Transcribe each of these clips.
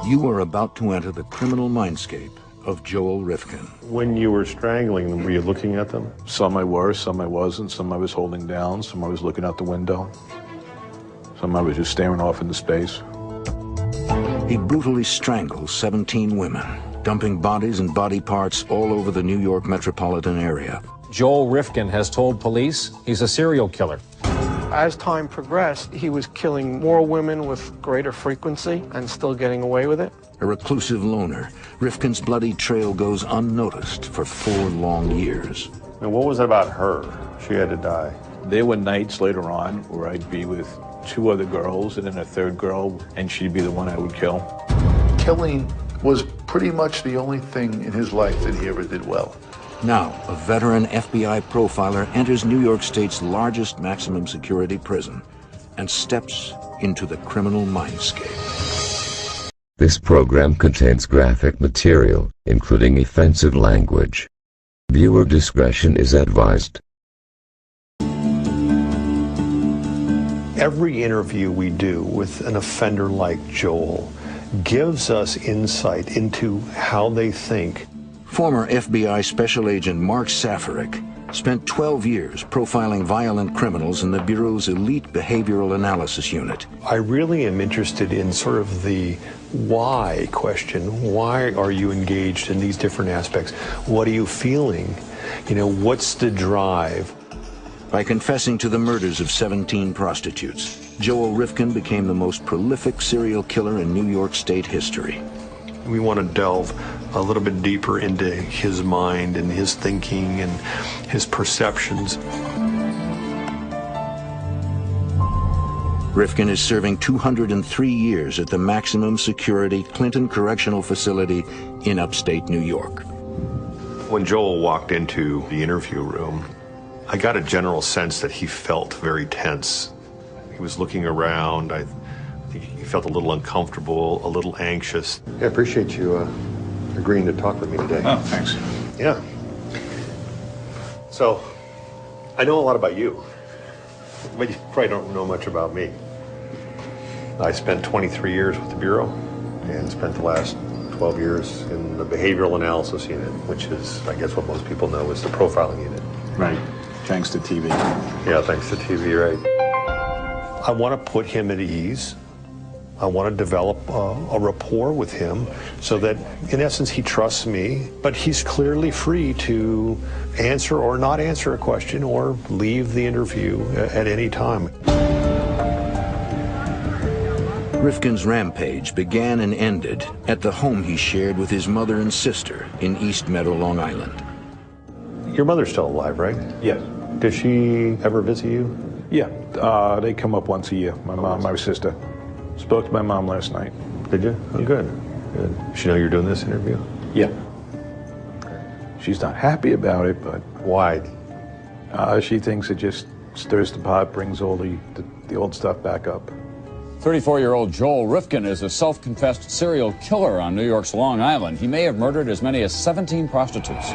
You are about to enter the criminal mindscape of Joel Rifkin. When you were strangling them, were you looking at them? Some I were, some I wasn't. Some I was holding down, some I was looking out the window. Some I was just staring off into space. He brutally strangles 17 women, dumping bodies and body parts all over the New York metropolitan area. Joel Rifkin has told police he's a serial killer. As time progressed, he was killing more women with greater frequency and still getting away with it. A reclusive loner, Rifkin's bloody trail goes unnoticed for 4 long years. And what was it about her? She had to die. There were nights later on where I'd be with 2 other girls and then a 3rd girl, and she'd be the one I would kill. Killing was pretty much the only thing in his life that he ever did well. Now, a veteran FBI profiler enters New York State's largest maximum security prison and steps into the criminal mindscape. This program contains graphic material, including offensive language. Viewer discretion is advised. Every interview we do with an offender like Joel gives us insight into how they think. Former FBI Special Agent Mark Safarik spent 12 years profiling violent criminals in the Bureau's elite behavioral analysis unit. I really am interested in sort of the why question. Why are you engaged in these different aspects? What are you feeling? You know, what's the drive? By confessing to the murders of 17 prostitutes, Joel Rifkin became the most prolific serial killer in New York State history. We want to delve a little bit deeper into his mind and his thinking and his perceptions. Rifkin is serving 203 years at the maximum security Clinton Correctional Facility in upstate New York. When Joel walked into the interview room, I got a general sense that he felt very tense. He was looking around. I think he felt a little uncomfortable, a little anxious. I appreciate you agreeing to talk with me today. Oh, thanks. Yeah. So, I know a lot about you, but you probably don't know much about me. I spent 23 years with the Bureau and spent the last 12 years in the behavioral analysis unit, which is, I guess, what most people know is the profiling unit. Right. Thanks to TV. Yeah, thanks to TV, right. I want to put him at ease. I want to develop a rapport with him so that, in essence, he trusts me, but he's clearly free to answer or not answer a question or leave the interview at any time. Rifkin's rampage began and ended at the home he shared with his mother and sister in East Meadow, Long Island. Your mother's still alive, right? Yes. Does she ever visit you? Yeah, they come up once a year, my mom, my sister. Spoke to my mom last night. Did you? Oh, good. Good. Does she know you're doing this interview? Yeah. She's not happy about it, but... Why? She thinks it just stirs the pot, brings all the old stuff back up. 34-year-old Joel Rifkin is a self-confessed serial killer on New York's Long Island. He may have murdered as many as 17 prostitutes.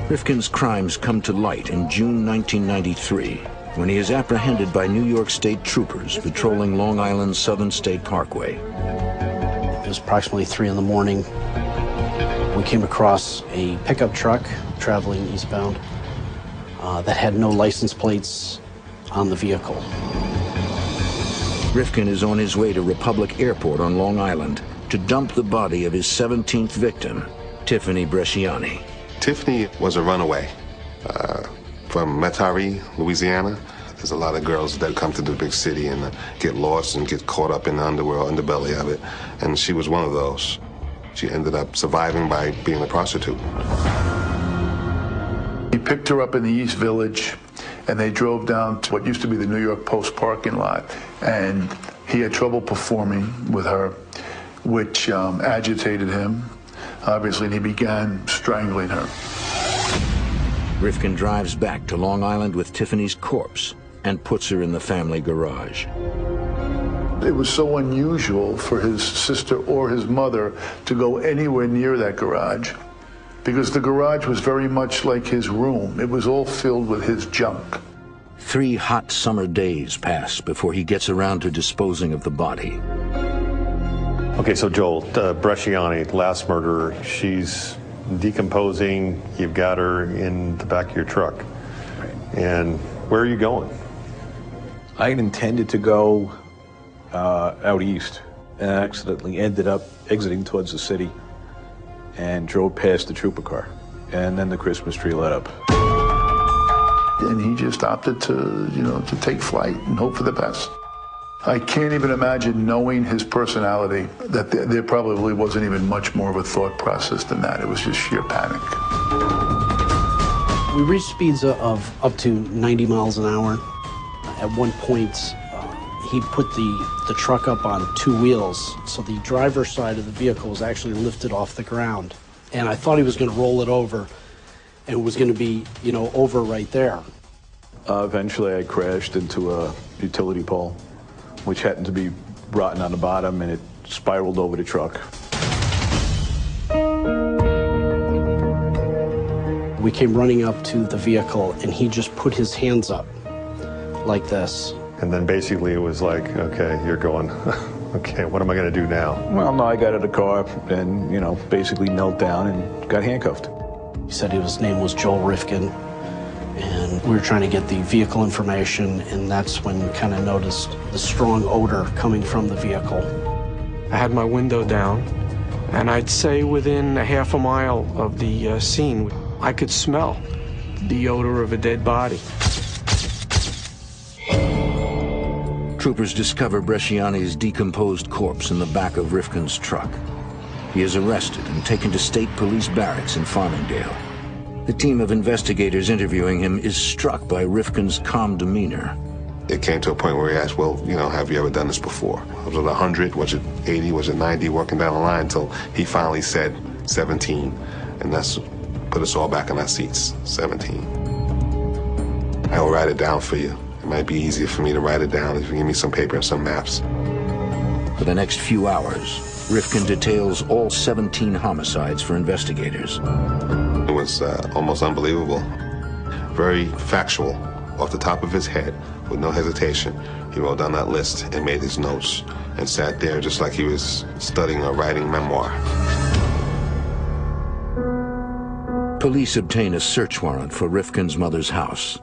Rifkin's crimes come to light in June 1993, when he is apprehended by New York State troopers patrolling Long Island's Southern State Parkway. It was approximately 3 in the morning. We came across a pickup truck traveling eastbound that had no license plates on the vehicle. Rifkin is on his way to Republic Airport on Long Island to dump the body of his 17th victim, Tiffany Bresciani. Tiffany was a runaway from Metairie, Louisiana. There's a lot of girls that come to the big city and get lost and get caught up in the underbelly of it, and she was one of those. She ended up surviving by being a prostitute. He picked her up in the East Village, and they drove down to what used to be the New York Post parking lot, and he had trouble performing with her, which agitated him, obviously, and he began strangling her. Rifkin drives back to Long Island with Tiffany's corpse and puts her in the family garage. It was so unusual for his sister or his mother to go anywhere near that garage, because the garage was very much like his room. It was all filled with his junk. 3 hot summer days pass before he gets around to disposing of the body. Okay, so Joel, Bresciani, last murderer, she's decomposing. You've got her in the back of your truck. And where are you going? I had intended to go out east and accidentally ended up exiting towards the city and drove past the trooper car. And then the Christmas tree lit up. And he just opted to, to take flight and hope for the best. I can't even imagine, knowing his personality, that there probably wasn't even much more of a thought process than that. It was just sheer panic. We reached speeds of up to 90 miles an hour. At one point, he put the truck up on two wheels, so the driver's side of the vehicle was actually lifted off the ground. And I thought he was going to roll it over, and it was going to be, over right there. Eventually, I crashed into a utility pole, which happened to be rotten on the bottom, and it spiraled over the truck. We came running up to the vehicle, and he just put his hands up like this. And then basically it was like, okay, you're going, okay, what am I going to do now? Well, no, I got out of the car and, basically knelt down and got handcuffed. He said his name was Joel Rifkin, and we were trying to get the vehicle information, and that's when we kind of noticed the strong odor coming from the vehicle. I had my window down, and I'd say within a half a mile of the scene, I could smell the odor of a dead body. Troopers discover Bresciani's decomposed corpse in the back of Rifkin's truck. He is arrested and taken to state police barracks in Farmingdale. The team of investigators interviewing him is struck by Rifkin's calm demeanor. It came to a point where he asked, well, have you ever done this before? Was it 100? Was it 80? Was it 90? Working down the line until he finally said 17. And that's put us all back in our seats, 17. I will write it down for you. It might be easier for me to write it down if you give me some paper and some maps. For the next few hours, Rifkin details all 17 homicides for investigators. It was almost unbelievable. Very factual, off the top of his head, with no hesitation. He wrote down that list and made his notes and sat there just like he was studying or writing memoir. Police obtain a search warrant for Rifkin's mother's house.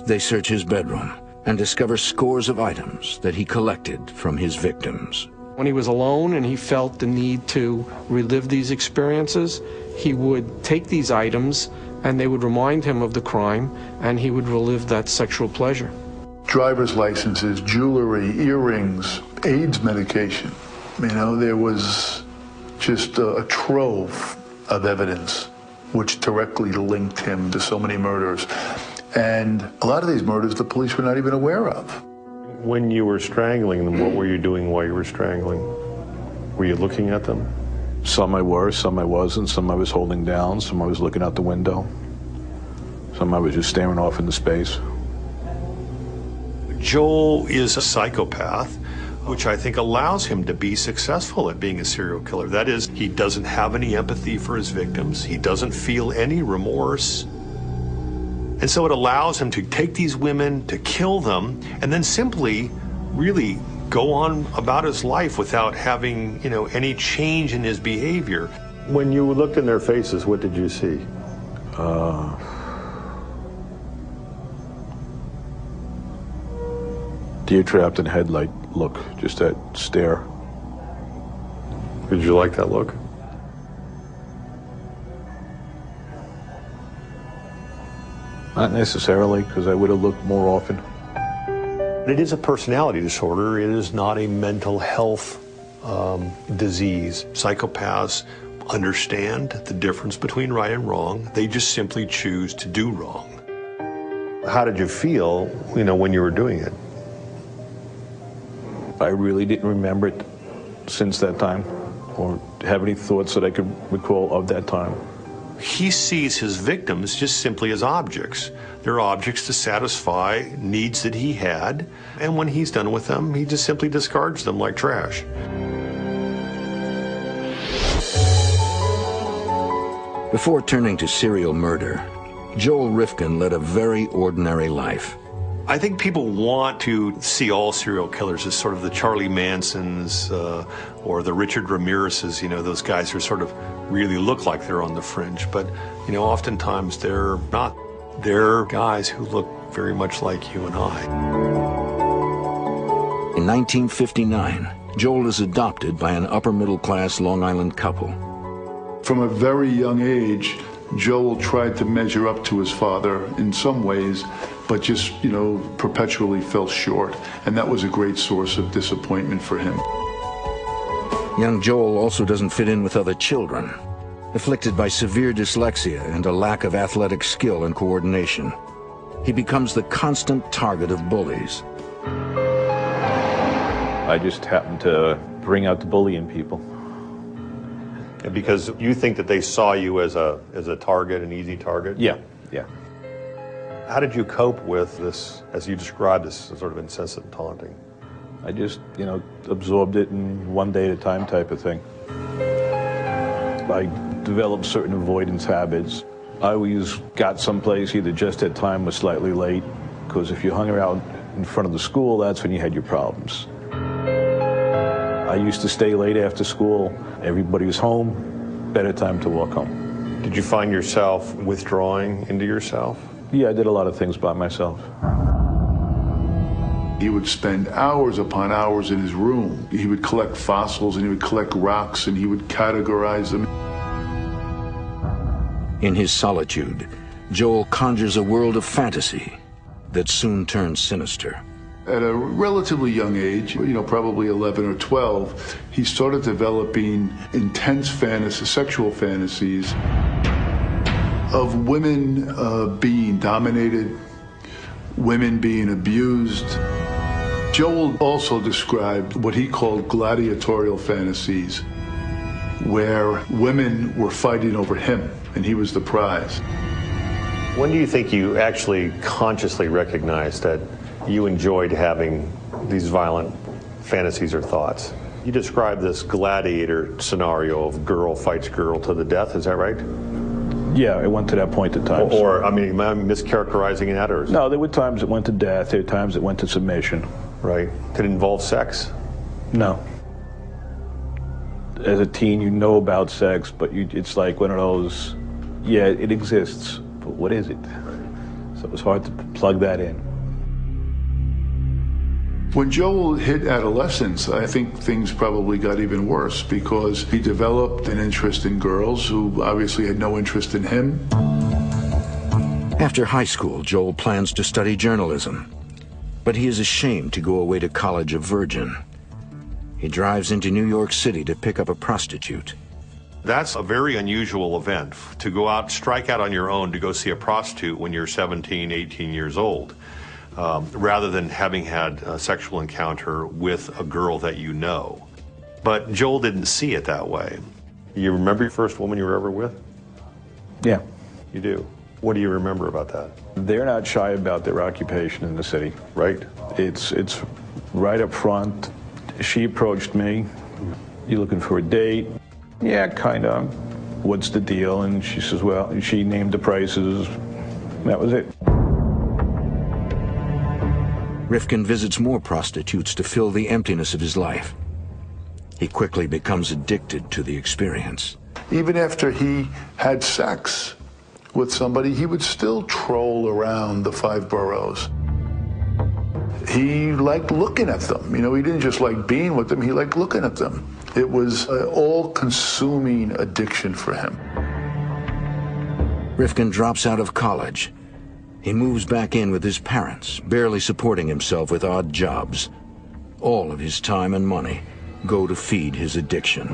They search his bedroom and discover scores of items that he collected from his victims. When he was alone and he felt the need to relive these experiences, he would take these items and they would remind him of the crime, and he would relive that sexual pleasure. Driver's licenses, jewelry, earrings, AIDS medication. There was just a trove of evidence which directly linked him to so many murders. And a lot of these murders the police were not even aware of. When you were strangling them, what were you doing while you were strangling? Were you looking at them? Some I were, some I wasn't. Some I was holding down, some I was looking out the window. Some I was just staring off into space. Joel is a psychopath, which I think allows him to be successful at being a serial killer. That is, he doesn't have any empathy for his victims. He doesn't feel any remorse. And so it allows him to take these women, to kill them, and then simply really go on about his life without having, any change in his behavior. When you looked in their faces, what did you see? Deer trapped in a headlight look, just that stare. Did you like that look? Not necessarily, because I would have looked more often. It is a personality disorder. It is not a mental health disease. Psychopaths understand the difference between right and wrong. They just simply choose to do wrong. How did you feel, when you were doing it? I really didn't remember it since that time, or have any thoughts that I could recall of that time. He sees his victims just simply as objects. They're objects to satisfy needs that he had, and when he's done with them, he just simply discards them like trash. Before turning to serial murder, Joel Rifkin led a very ordinary life. I think people want to see all serial killers as sort of the Charlie Mansons or the Richard Ramirez's, you know, those guys who sort of really look like they're on the fringe. But, you know, oftentimes they're not. They're guys who look very much like you and I. In 1959, Joel is adopted by an upper-middle-class Long Island couple. From a very young age, Joel tried to measure up to his father in some ways, but just, you know, perpetually fell short. And that was a great source of disappointment for him. Young Joel also doesn't fit in with other children, afflicted by severe dyslexia and a lack of athletic skill and coordination. He becomes the constant target of bullies. I just happened to bring out the bully in people. And because you think that they saw you as a target, an easy target? Yeah, yeah. How did you cope with this, as you described, this sort of incessant taunting? I just, you know, absorbed it in one day at a time type of thing. I developed certain avoidance habits. I always got someplace either just at time or slightly late, because if you hung around in front of the school, that's when you had your problems. I used to stay late after school. Everybody was home, better time to walk home. Did you find yourself withdrawing into yourself? Yeah, I did a lot of things by myself. He would spend hours upon hours in his room. He would collect fossils and he would collect rocks and he would categorize them. In his solitude, Joel conjures a world of fantasy that soon turns sinister. At a relatively young age, you know, probably 11 or 12, he started developing intense sexual fantasies of women being dominated, women being abused. Joel also described what he called gladiatorial fantasies, where women were fighting over him and he was the prize. When do you think you actually consciously recognized that you enjoyed having these violent fantasies or thoughts? You described this gladiator scenario of girl fights girl to the death, is that right? Yeah, it went to that point at times. Or I mean, am I mischaracterizing that? Or no, there were times it went to death, there were times it went to submission. Right. Did it involve sex? No. As a teen, you know about sex, but it's like one of those, yeah, it exists, but what is it? So it was hard to plug that in. When Joel hit adolescence, I think things probably got even worse because he developed an interest in girls who obviously had no interest in him. After high school, Joel plans to study journalism, but he is ashamed to go away to college a virgin. He drives into New York City to pick up a prostitute. That's a very unusual event, to go out, strike out on your own to go see a prostitute when you're 17, 18 years old. Rather than having had a sexual encounter with a girl that you know. But Joel didn't see it that way. You remember your first woman you were ever with? Yeah. You do? What do you remember about that? They're not shy about their occupation in the city. Right. It's right up front. She approached me. You looking for a date? Yeah, kind of. What's the deal? And she says, well, she named the prices. That was it. Rifkin visits more prostitutes to fill the emptiness of his life. He quickly becomes addicted to the experience. Even after he had sex with somebody, he would still troll around the 5 boroughs. He liked looking at them. You know, he didn't just like being with them, he liked looking at them. It was an all-consuming addiction for him. Rifkin drops out of college. He moves back in with his parents, barely supporting himself with odd jobs. All of his time and money go to feed his addiction.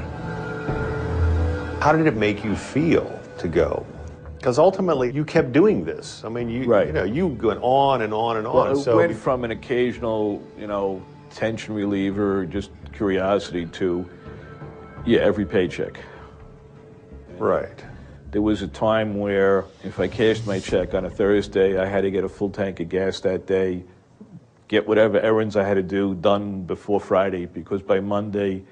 How did it make you feel to go? Because ultimately you kept doing this. I mean, you went on and on and on. Well, it went from an occasional, tension reliever, just curiosity, to, every paycheck. Right. There was a time where if I cashed my check on a Thursday, I had to get a full tank of gas that day, get whatever errands I had to do done before Friday, because by Monday,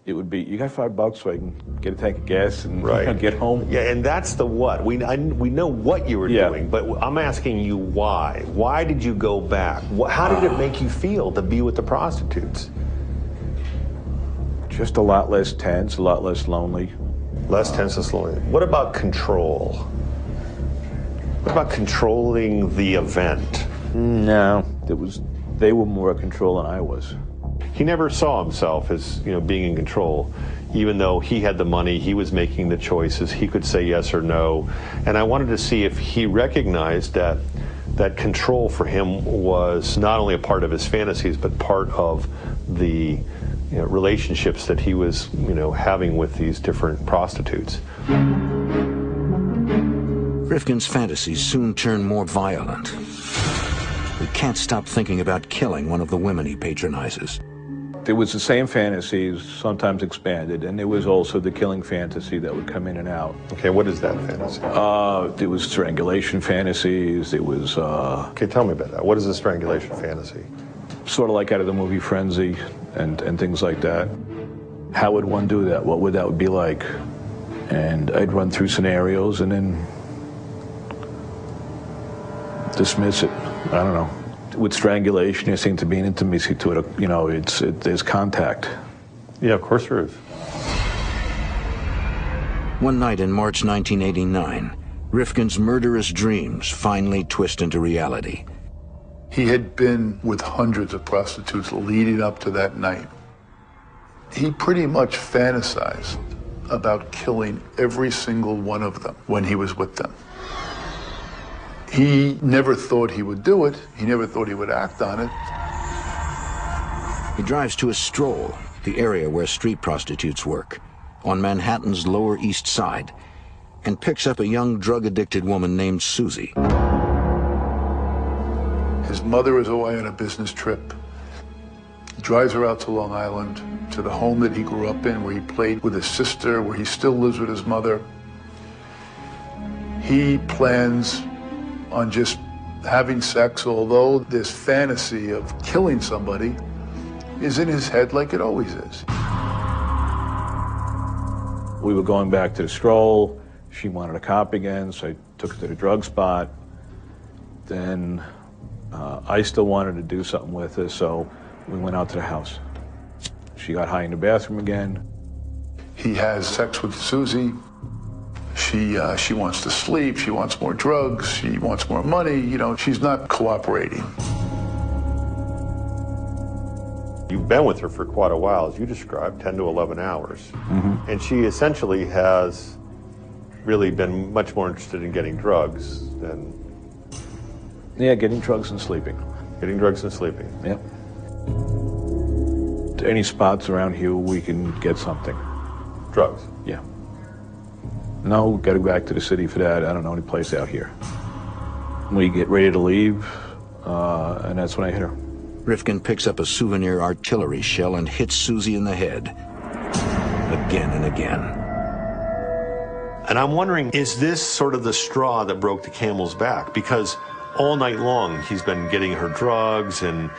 it would be, you got $5 so I can get a tank of gas and get home. Yeah, and that's the what. We know what you were doing, but I'm asking you why. Why did you go back? How did it make you feel to be with the prostitutes? Just a lot less tense, a lot less lonely. Less tense and lonely. What about control? What about controlling the event? No, they were more in control than I was. He never saw himself as, being in control. Even though he had the money, he was making the choices, he could say yes or no. And I wanted to see if he recognized that control for him was not only a part of his fantasies, but part of the relationships that he was, having with these different prostitutes. Rifkin's fantasies soon turn more violent. He can't stop thinking about killing one of the women he patronizes. There was the same fantasies, sometimes expanded, and there was also the killing fantasy that would come in and out. Okay, what is that fantasy? There was strangulation fantasies, there was... Okay, tell me about that. What is a strangulation fantasy? Sort of like out of the movie Frenzy and things like that. How would one do that? What would that be like? And I'd run through scenarios and then dismiss it. I don't know. With strangulation, there seemed to be an intimacy to it. There's contact. Yeah, of course there is. One night in March 1989, Rifkin's murderous dreams finally twist into reality. He had been with hundreds of prostitutes leading up to that night. He pretty much fantasized about killing every single one of them when he was with them. He never thought he would do it. He never thought he would act on it. He drives to a stroll, the area where street prostitutes work, on Manhattan's Lower East Side, and picks up a young drug-addicted woman named Susie. His mother is away on a business trip. He drives her out to Long Island, to the home that he grew up in, where he played with his sister, where he still lives with his mother. He plans on just having sex, although this fantasy of killing somebody is in his head like it always is. We were going back to the stroll. She wanted a cop again, so I took her to the drug spot. Then I still wanted to do something with her, so we went out to the house. She got high in the bathroom again. He has sex with Susie. She wants to sleep, she wants more drugs, she wants more money, she's not cooperating. You've been with her for quite a while, as you described, 10 to 11 hours. Mm-hmm. And she essentially has really been much more interested in getting drugs than... Yeah, getting drugs and sleeping. Getting drugs and sleeping. Yep. Any spots around here we can get something. Drugs? Yeah. No, got to go back to the city for that. I don't know any place out here. We get ready to leave, and that's when I hit her. Rifkin picks up a souvenir artillery shell and hits Susie in the head. Again and again. And I'm wondering, is this sort of the straw that broke the camel's back? Because all night long he's been getting her drugs and,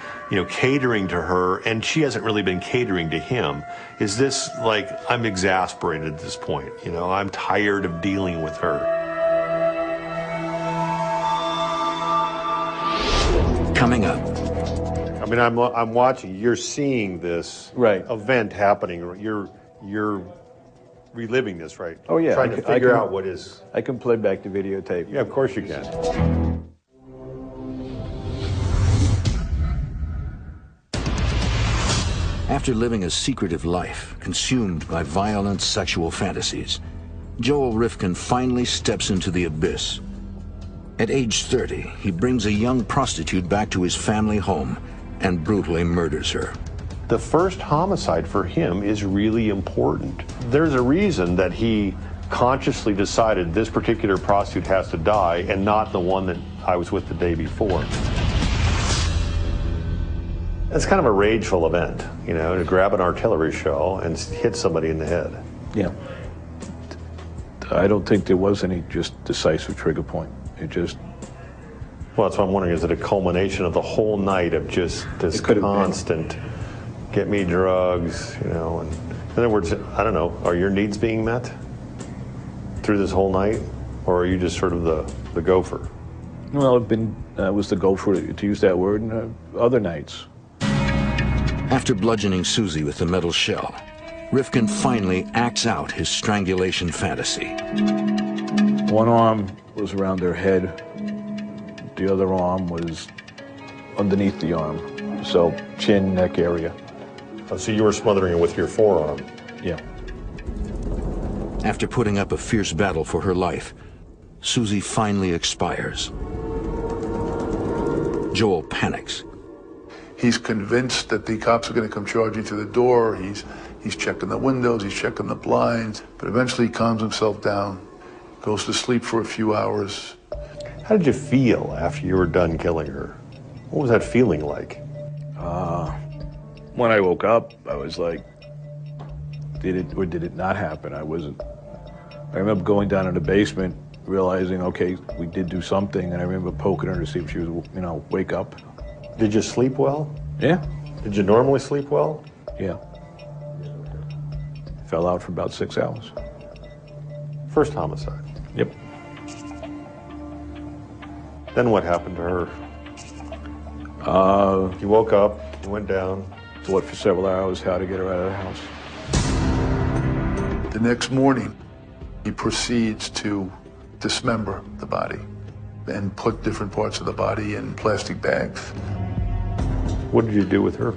catering to her, and she hasn't really been catering to him. Is this like, I'm exasperated at this point, I'm tired of dealing with her. Coming up. I mean, I'm watching, you're seeing this event happening, you're reliving this, right? Oh yeah. Trying to figure out what is... I can play back the videotape. Yeah, of course you can. After living a secretive life, consumed by violent sexual fantasies, Joel Rifkin finally steps into the abyss. At age 30, he brings a young prostitute back to his family home and brutally murders her. The first homicide for him is really important. There's a reason that he consciously decided this particular prostitute has to die and not the one that I was with the day before. It's kind of a rageful event, to grab an artillery shell and hit somebody in the head. Yeah. I don't think there was any just decisive trigger point. It just... Well, that's what I'm wondering. Is it a culmination of the whole night of just this constant, get me drugs, and other words, I don't know, are your needs being met through this whole night? Or are you just sort of the gopher? Well, I've been, was the gopher, to use that word, other nights. After bludgeoning Susie with the metal shell, Rifkin finally acts out his strangulation fantasy. One arm was around her head. The other arm was underneath the arm. So chin, neck area. Oh, so you were smothering her with your forearm? Yeah. After putting up a fierce battle for her life, Susie finally expires. Joel panics. He's convinced that the cops are going to come charging through the door. He's checking the windows, he's checking the blinds, but eventually he calms himself down, goes to sleep for a few hours. How did you feel after you were done killing her? What was that feeling like? When I woke up, I was like, did it or did it not happen? I remember going down in the basement, realizing, okay, we did do something, and I remember poking her to see if she was, wake up. Did you sleep well? Yeah. Did you normally sleep well? Yeah. Fell out for about 6 hours. First homicide? Yep. Then what happened to her? You woke up, you went down. Thought for several hours how to get her out of the house. The next morning, he proceeds to dismember the body and put different parts of the body in plastic bags. What did you do with her?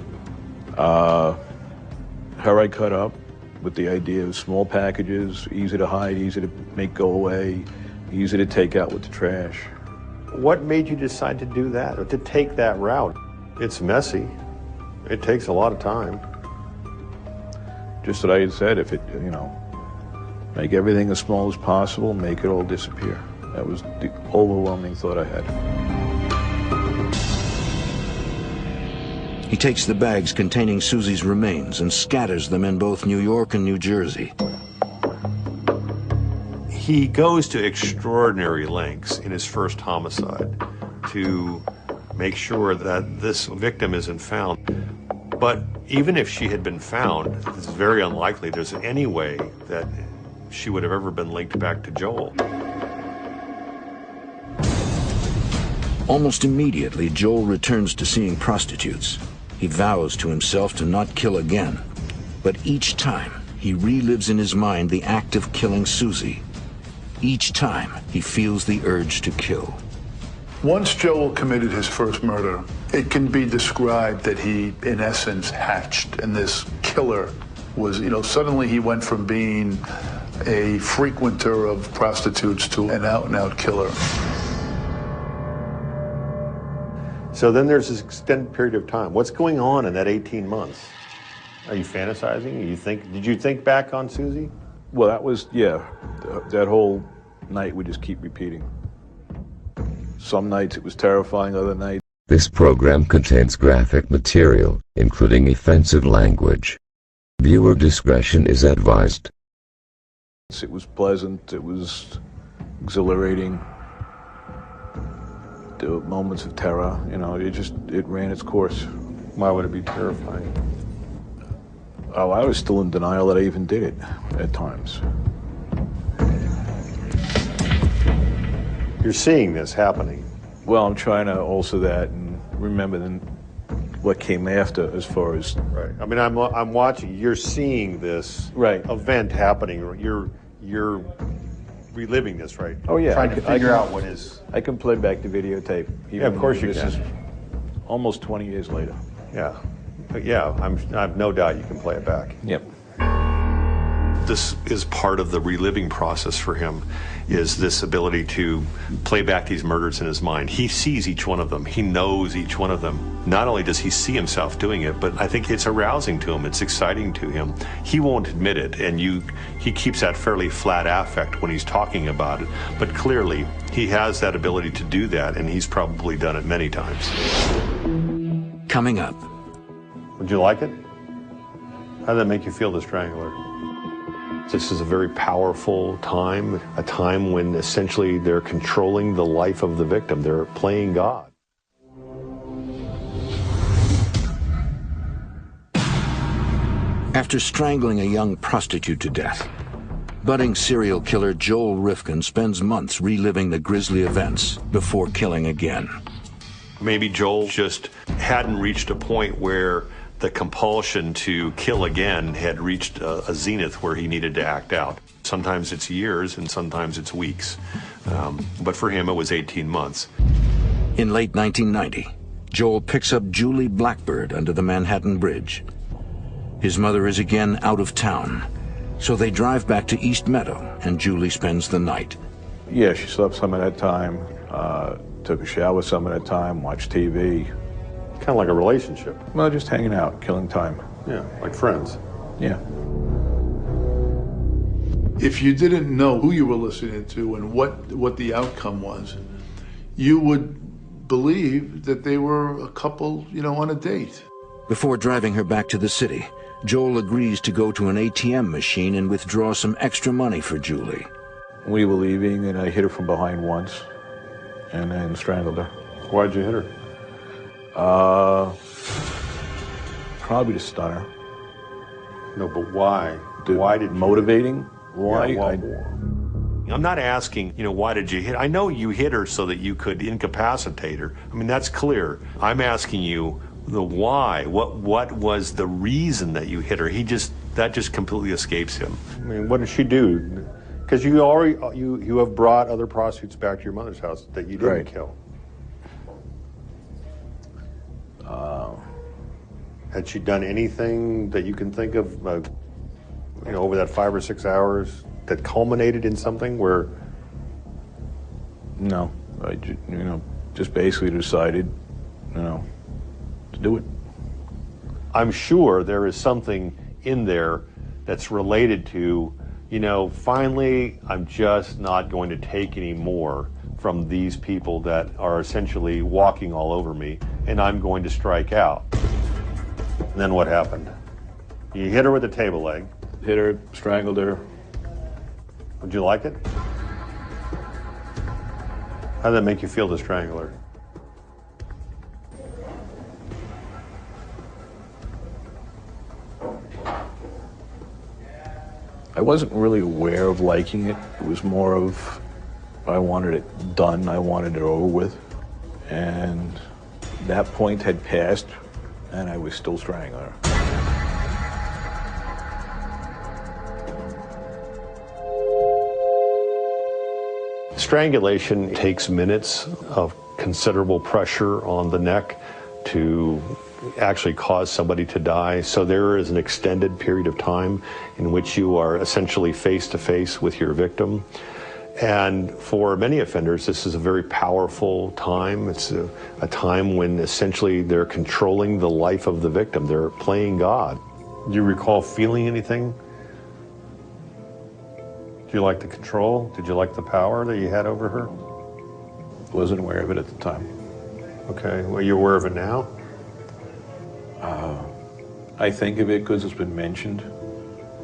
Her I cut up with the idea of small packages, easy to hide, easy to make go away, easy to take out with the trash. What made you decide to do that, or to take that route? It's messy. It takes a lot of time. Just what I had said, if it, make everything as small as possible, make it all disappear. That was the overwhelming thought I had. He takes the bags containing Susie's remains and scatters them in both New York and New Jersey. He goes to extraordinary lengths in his first homicide to make sure that this victim isn't found. But even if she had been found, it's very unlikely there's any way that she would have ever been linked back to Joel. Almost immediately, Joel returns to seeing prostitutes. He vows to himself to not kill again. But each time, he relives in his mind the act of killing Susie. Each time, he feels the urge to kill. Once Joel committed his first murder, it can be described that he, in essence, hatched. And this killer was, suddenly he went from being a frequenter of prostitutes to an out-and-out killer. So then there's this extended period of time. What's going on in that 18 months? Are you fantasizing? Did you think back on Susie? Well, that was, yeah, that whole night we just keep repeating. Some nights it was terrifying, other nights. This program contains graphic material, including offensive language. Viewer discretion is advised. It was pleasant, it was exhilarating. There were moments of terror, it ran its course. Why would it be terrifying? Oh, I was still in denial that I even did it at times. You're seeing this happening. Well, I'm trying to also that and remember then what came after as far as... Right. I mean, I'm watching, you're seeing this event happening. You're reliving this, right? Oh, yeah. Trying to figure out what is... I can play back the videotape. Yeah, of course you can. This is almost 20 years later. Yeah. But yeah, I have no doubt you can play it back. Yep. This is part of the reliving process for him, is this ability to play back these murders in his mind. He sees each one of them. He knows each one of them. Not only does he see himself doing it, but I think it's arousing to him. It's exciting to him. He won't admit it, and he keeps that fairly flat affect when he's talking about it. But clearly, he has that ability to do that, and he's probably done it many times. Coming up. Would you like it? How did that make you feel, The Strangler? This is a very powerful time, a time when essentially they're controlling the life of the victim. They're playing God. After strangling a young prostitute to death, budding serial killer Joel Rifkin spends months reliving the grisly events before killing again. Maybe Joel just hadn't reached a point where the compulsion to kill again had reached a zenith where he needed to act out. Sometimes it's years and sometimes it's weeks. But for him, it was 18 months. In late 1990, Joel picks up Julie Blackbird under the Manhattan Bridge. His mother is again out of town, so they drive back to East Meadow, and Julie spends the night. Yeah, she slept some of that time, took a shower some of that time, watched TV. Kind of like a relationship. Well, just hanging out, killing time. Yeah, like friends. Yeah. If you didn't know who you were listening to and what the outcome was, you would believe that they were a couple, on a date. Before driving her back to the city, Joel agrees to go to an ATM machine and withdraw some extra money for Julie. We were leaving, and I hit her from behind once, and then strangled her. Why'd you hit her? Probably to stun her. No, but why? Why did you motivating? Why? Yeah, I'm not asking, why did you hit? I know you hit her so that you could incapacitate her. I mean, that's clear. I'm asking you the why. What was the reason that you hit her? That just completely escapes him. I mean, what did she do? Because you have brought other prostitutes back to your mother's house that you didn't kill. Had she done anything that you can think of, over that 5 or 6 hours that culminated in something where? No, I just basically decided, to do it. I'm sure there is something in there that's related to, finally, I'm just not going to take any more from these people that are essentially walking all over me, and I'm going to strike out. And then what happened? You hit her with a table leg. Hit her, strangled her. Would you like it? How did that make you feel to strangle her? I wasn't really aware of liking it. It was more of, I wanted it done, I wanted it over with. And that point had passed, and I was still strangling her. Strangulation takes minutes of considerable pressure on the neck to actually cause somebody to die. So there is an extended period of time in which you are essentially face to face with your victim. And for many offenders, this is a very powerful time. It's a time when essentially they're controlling the life of the victim. They're playing God. Do you recall feeling anything? Did you like the control? Did you like the power that you had over her? Wasn't aware of it at the time. Okay, well, you're aware of it now? I think of it because it's been mentioned.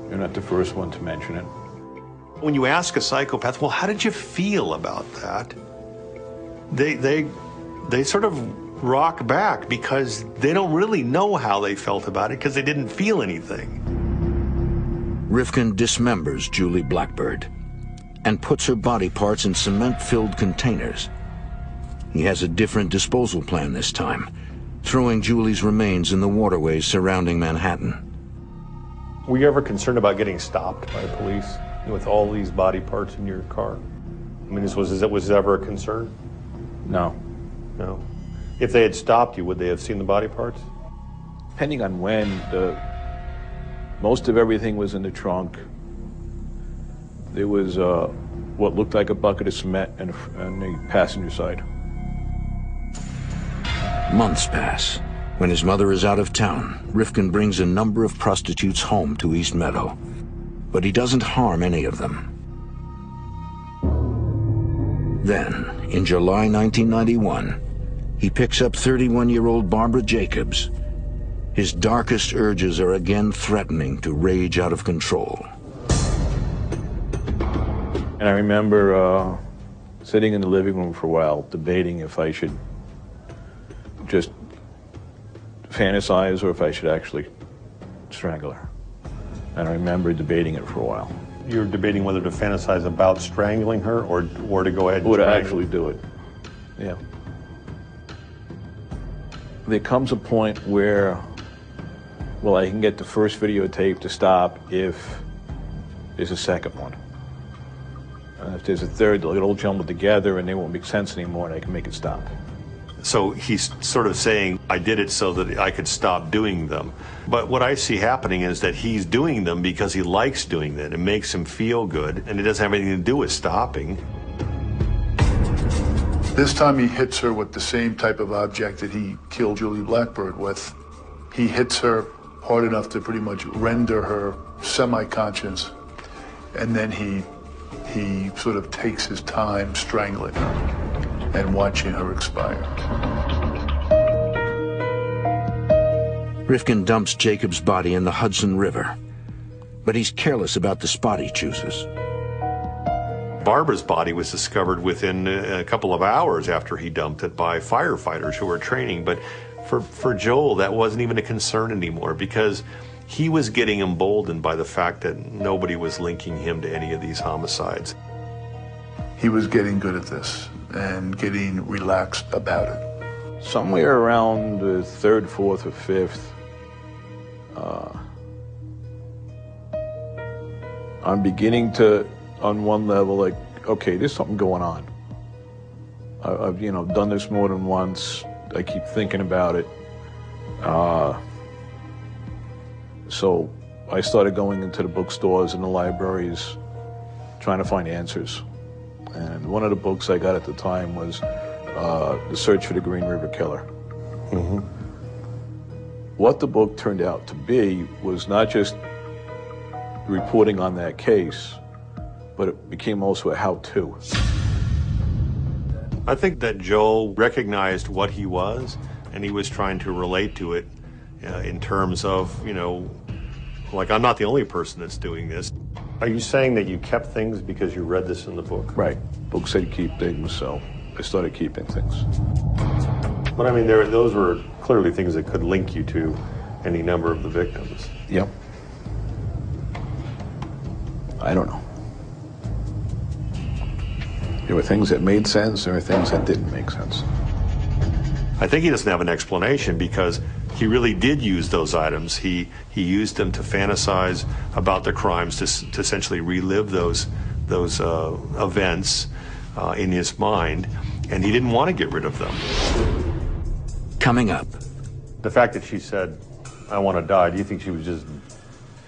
You're not the first one to mention it. When you ask a psychopath, well, how did you feel about that? They sort of rock back because they don't really know how they felt about it because they didn't feel anything. Rifkin dismembers Julie Blackbird and puts her body parts in cement-filled containers. He has a different disposal plan this time, throwing Julie's remains in the waterways surrounding Manhattan. Were you ever concerned about getting stopped by the police with all these body parts in your car? I mean, was it ever a concern? No. No. If they had stopped you, would they have seen the body parts? Depending on when, most of everything was in the trunk. There was what looked like a bucket of cement on the passenger side. Months pass. When his mother is out of town, Rifkin brings a number of prostitutes home to East Meadow, but he doesn't harm any of them. Then, in July 1991, he picks up 31-year-old Barbara Jacobs. His darkest urges are again threatening to rage out of control. And I remember sitting in the living room for a while, debating if I should just fantasize or if I should actually strangle her. And I remember debating it for a while. You're debating whether to fantasize about strangling her or to go ahead and Or to strangle actually do it. Yeah. There comes a point where, well, I can get the first videotape to stop if there's a second one. And if there's a third, they'll get all jumbled together and they won't make sense anymore and I can make it stop. So he's sort of saying, I did it so that I could stop doing them. But what I see happening is that he's doing them because he likes doing them. It makes him feel good, and it doesn't have anything to do with stopping. This time he hits her with the same type of object that he killed Julie Blackbird with. He hits her hard enough to pretty much render her semi-conscious, and then he sort of takes his time strangling her and watching her expire. Rifkin dumps Jacob's body in the Hudson River, but he's careless about the spot he chooses. Barbara's body was discovered within a couple of hours after he dumped it by firefighters who were training, but for Joel, that wasn't even a concern anymore because he was getting emboldened by the fact that nobody was linking him to any of these homicides. He was getting good at this and getting relaxed about it. Somewhere around the third, fourth, or fifth, I'm beginning to, on one level, like, okay, there's something going on. I've done this more than once. I keep thinking about it. So I started going into the bookstores and the libraries, trying to find answers. And one of the books I got at the time was The Search for the Green River Killer. Mm-hmm. What the book turned out to be was not just reporting on that case, but it became also a how-to. I think that Joel recognized what he was, and he was trying to relate to it in terms of, like, I'm not the only person that's doing this. Are you saying that you kept things because you read this in the book? Right. Books say keep things, so I started keeping things. But I mean, those were clearly things that could link you to any number of the victims. Yep. I don't know. There were things that made sense, there were things that didn't make sense. I think he doesn't have an explanation because he really did use those items. He used them to fantasize about the crimes, to essentially relive those events in his mind, and he didn't want to get rid of them. Coming up. The fact that she said, I want to die, do you think she was just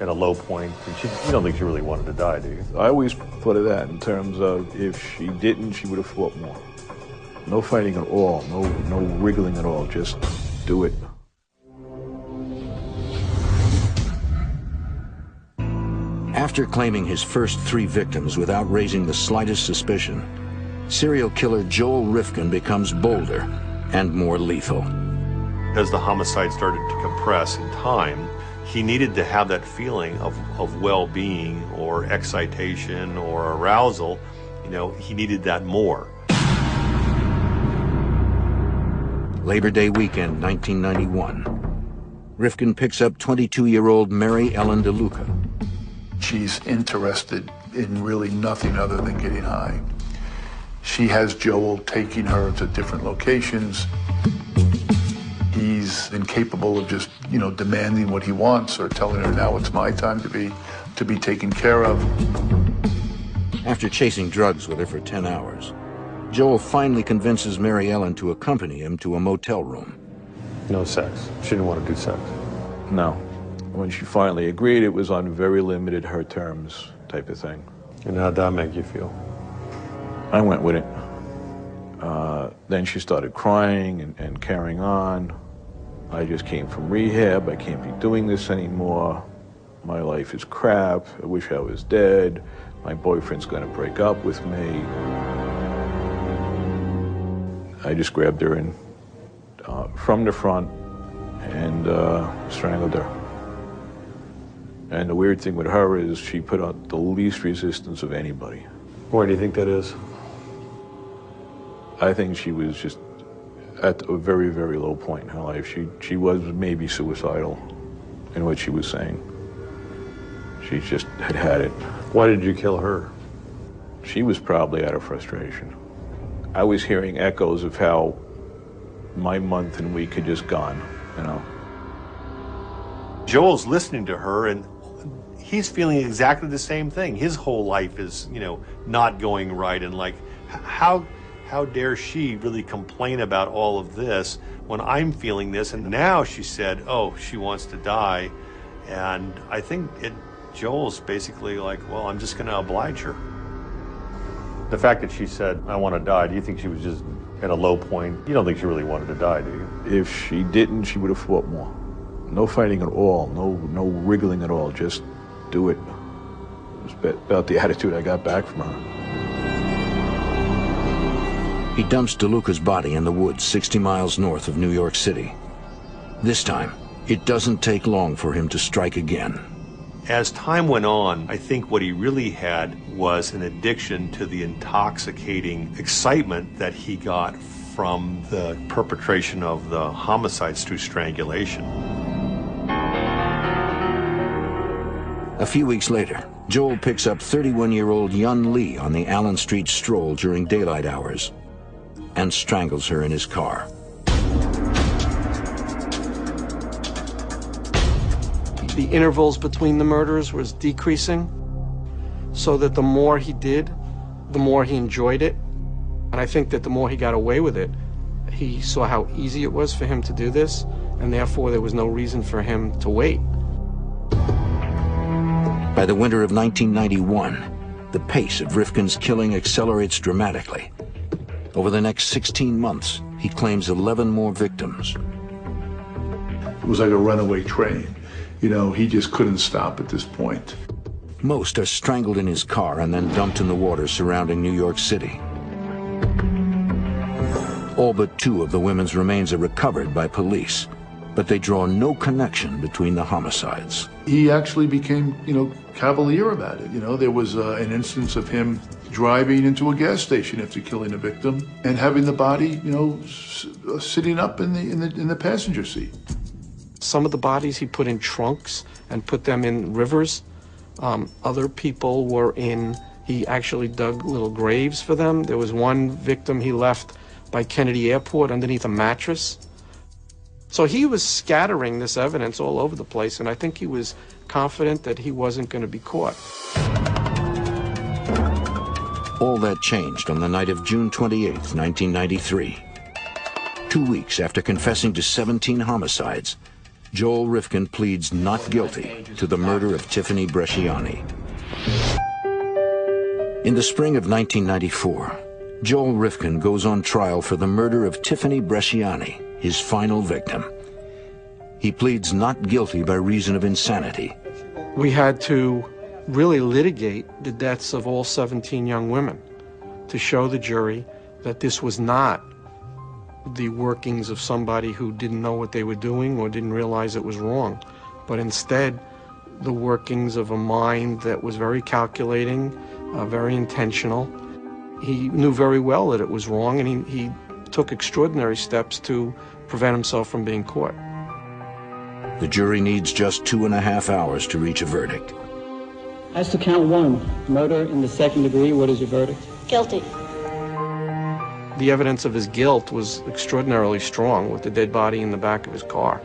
at a low point? You don't think she really wanted to die, do you? I always put it that in terms of if she didn't, she would have fought more. No fighting at all, no wriggling at all, just do it. After claiming his first 3 victims without raising the slightest suspicion, serial killer Joel Rifkin becomes bolder and more lethal. As the homicide started to compress in time, he needed to have that feeling of well-being or excitation or arousal. He needed that more. Labor Day weekend, 1991. Rifkin picks up 22-year-old Mary Ellen DeLuca. She's interested in really nothing other than getting high. She has Joel taking her to different locations. He's incapable of just, demanding what he wants or telling her, now it's my time to be taken care of. After chasing drugs with her for 10 hours, Joel finally convinces Mary Ellen to accompany him to a motel room. No sex. She didn't want to do sex. No. When she finally agreed, it was on very limited her terms type of thing. And how'd that make you feel? I went with it. Then she started crying and carrying on. I just came from rehab. I can't be doing this anymore. My life is crap. I wish I was dead. My boyfriend's going to break up with me. I just grabbed her and from the front and strangled her. And the weird thing with her is she put out the least resistance of anybody. Why do you think that is? I think she was just at a very, very low point in her life. She was maybe suicidal in what she was saying. She just had it. Why did you kill her? She was probably out of frustration. I was hearing echoes of how my month and week had just gone, you know. Joel's listening to her, and he's feeling exactly the same thing. His whole life is, you know, not going right, and like, how dare she really complain about all of this when I'm feeling this? And now she said, oh, she wants to die. And I think Joel's basically like, well, I'm just going to oblige her. The fact that she said, I want to die, do you think she was just at a low point? You don't think she really wanted to die, do you? If she didn't, she would have fought more. No fighting at all, no wriggling at all, just do it. It was about the attitude I got back from her. He dumps DeLuca's body in the woods 60 miles north of New York City. This time, it doesn't take long for him to strike again. As time went on, I think what he really had was an addiction to the intoxicating excitement that he got from the perpetration of the homicides through strangulation. A few weeks later, Joel picks up 31-year-old Yun Lee on the Allen Street stroll during daylight hours and strangles her in his car. The intervals between the murders was decreasing, so that the more he did, the more he enjoyed it. And I think that the more he got away with it, he saw how easy it was for him to do this, and therefore there was no reason for him to wait. By the winter of 1991, the pace of Rifkin's killing accelerates dramatically. Over the next 16 months, he claims 11 more victims. It was like a runaway train. You know, he just couldn't stop at this point. Most are strangled in his car and then dumped in the water surrounding New York City. All but 2 of the women's remains are recovered by police, but they draw no connection between the homicides. He actually became, cavalier about it. There was an instance of him driving into a gas station after killing a victim and having the body, sitting up in the passenger seat. Some of the bodies he put in trunks and put them in rivers. Other people he actually dug little graves for them. There was one victim he left by Kennedy Airport underneath a mattress. So he was scattering this evidence all over the place, and I think he was confident that he wasn't going to be caught. All that changed on the night of June 28, 1993. 2 weeks after confessing to 17 homicides, Joel Rifkin pleads not guilty to the murder of Tiffany Bresciani. In the spring of 1994, Joel Rifkin goes on trial for the murder of Tiffany Bresciani, his final victim. He pleads not guilty by reason of insanity. We had to really litigate the deaths of all 17 young women to show the jury that this was not the workings of somebody who didn't know what they were doing or didn't realize it was wrong, but instead the workings of a mind that was very calculating, very intentional. He knew very well that it was wrong, and he took extraordinary steps to prevent himself from being caught. The jury needs just 2.5 hours to reach a verdict. As to count 1, murder in the second degree, what is your verdict? Guilty. The evidence of his guilt was extraordinarily strong with the dead body in the back of his car.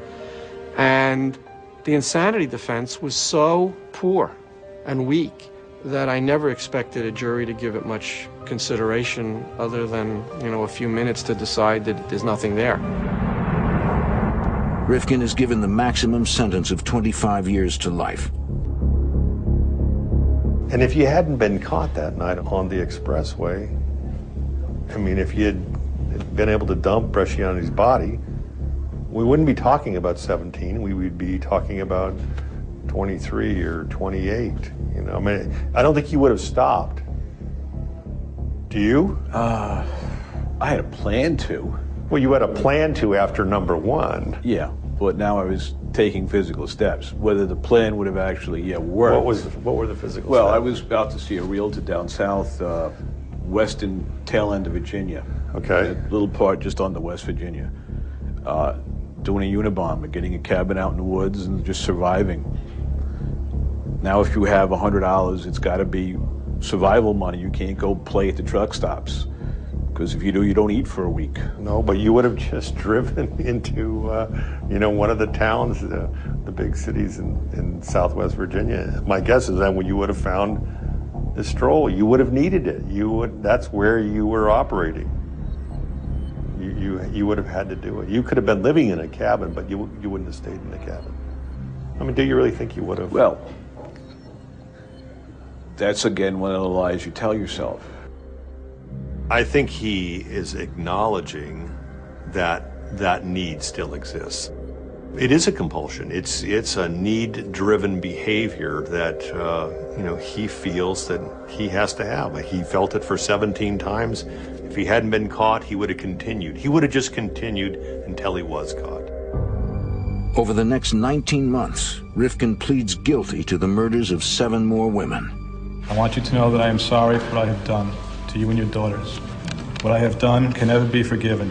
And the insanity defense was so poor and weak that I never expected a jury to give it much consideration other than, a few minutes to decide that there's nothing there. Rifkin is given the maximum sentence of 25 years to life. And if you hadn't been caught that night on the expressway, if you had been able to dump Bresciani's body, we wouldn't be talking about 17. We would be talking about 23 or 28. I don't think he would have stopped. Do you? I had a plan to. Well, you had a plan to after number 1. Yeah, but now I was taking physical steps. Whether the plan would have actually worked. What were the physical steps? Well, I was about to see a realtor down south, western tail end of Virginia. Okay. A little part just on the West Virginia. Doing a Unabomber, getting a cabin out in the woods and just surviving. Now if you have $100, it's got to be survival money. You can't go play at the truck stops, because if you do, you don't eat for a week. No, but you would have just driven into, one of the towns, the big cities in Southwest Virginia. My guess is that when you would have found the stroll, you would have needed it. That's where you were operating. You would have had to do it. You could have been living in a cabin, but you wouldn't have stayed in the cabin. I mean, do you really think you would have? Well, that's again one of the lies you tell yourself. I think he is acknowledging that that need still exists. It is a compulsion. It's a need-driven behavior that he feels that he has to have. He felt it for 17 times. If he hadn't been caught, he would have continued. He would have just continued until he was caught. Over the next 19 months, Rifkin pleads guilty to the murders of 7 more women. I want you to know that I am sorry for what I have done to you and your daughters. What I have done can never be forgiven,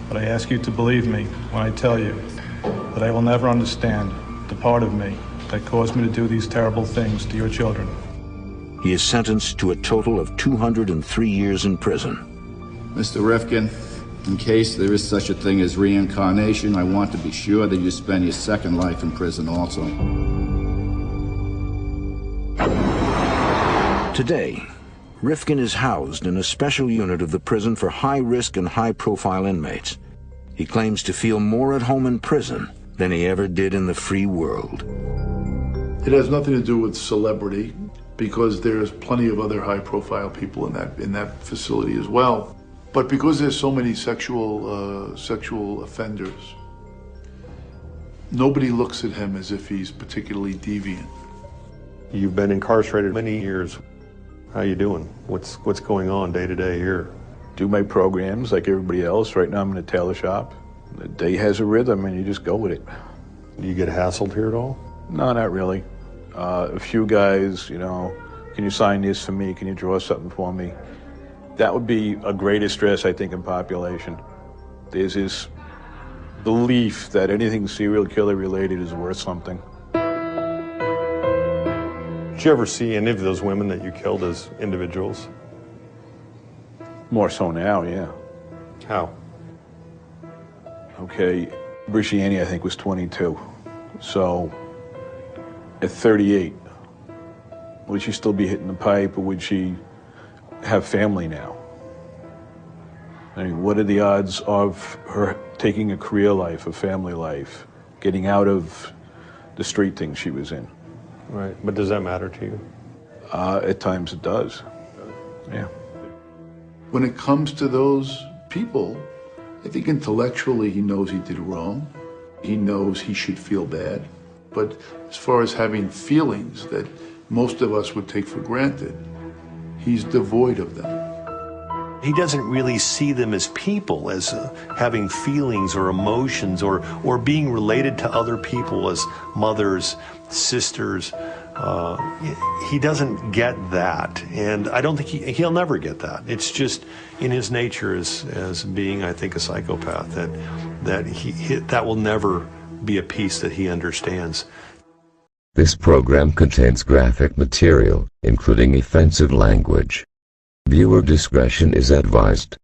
but I ask you to believe me when I tell you that I will never understand the part of me that caused me to do these terrible things to your children. He is sentenced to a total of 203 years in prison. Mr. Rifkin, in case there is such a thing as reincarnation, I want to be sure that you spend your second life in prison also. Today, Rifkin is housed in a special unit of the prison for high-risk and high-profile inmates. He claims to feel more at home in prison than he ever did in the free world. It has nothing to do with celebrity, because there's plenty of other high-profile people in that facility as well. But because there's so many sexual offenders, nobody looks at him as if he's particularly deviant. You've been incarcerated many years. How you doing? What's going on day to day here? Do my programs like everybody else. Right now I'm in a tailor shop. The day has a rhythm and you just go with it. Do you get hassled here at all? No, not really. A few guys, can you sign this for me? Can you draw something for me? That would be a greater stress, I think, in population. There's this belief that anything serial killer related is worth something. Did you ever see any of those women that you killed as individuals? More so now, yeah. How? Okay, Bresciani, I think, was 22. So, at 38, would she still be hitting the pipe, or would she have family now? I mean, what are the odds of her taking a career life, a family life, getting out of the street thing she was in? Right, but does that matter to you? At times it does, yeah. When it comes to those people, I think intellectually he knows he did wrong. He knows he should feel bad. But as far as having feelings that most of us would take for granted, he's devoid of them. He doesn't really see them as people, as having feelings or emotions or being related to other people as mothers, sisters. He doesn't get that, and I don't think he'll never get that. It's just in his nature as being, I think, a psychopath, that will never be a piece that he understands. This program contains graphic material, including offensive language. Viewer discretion is advised.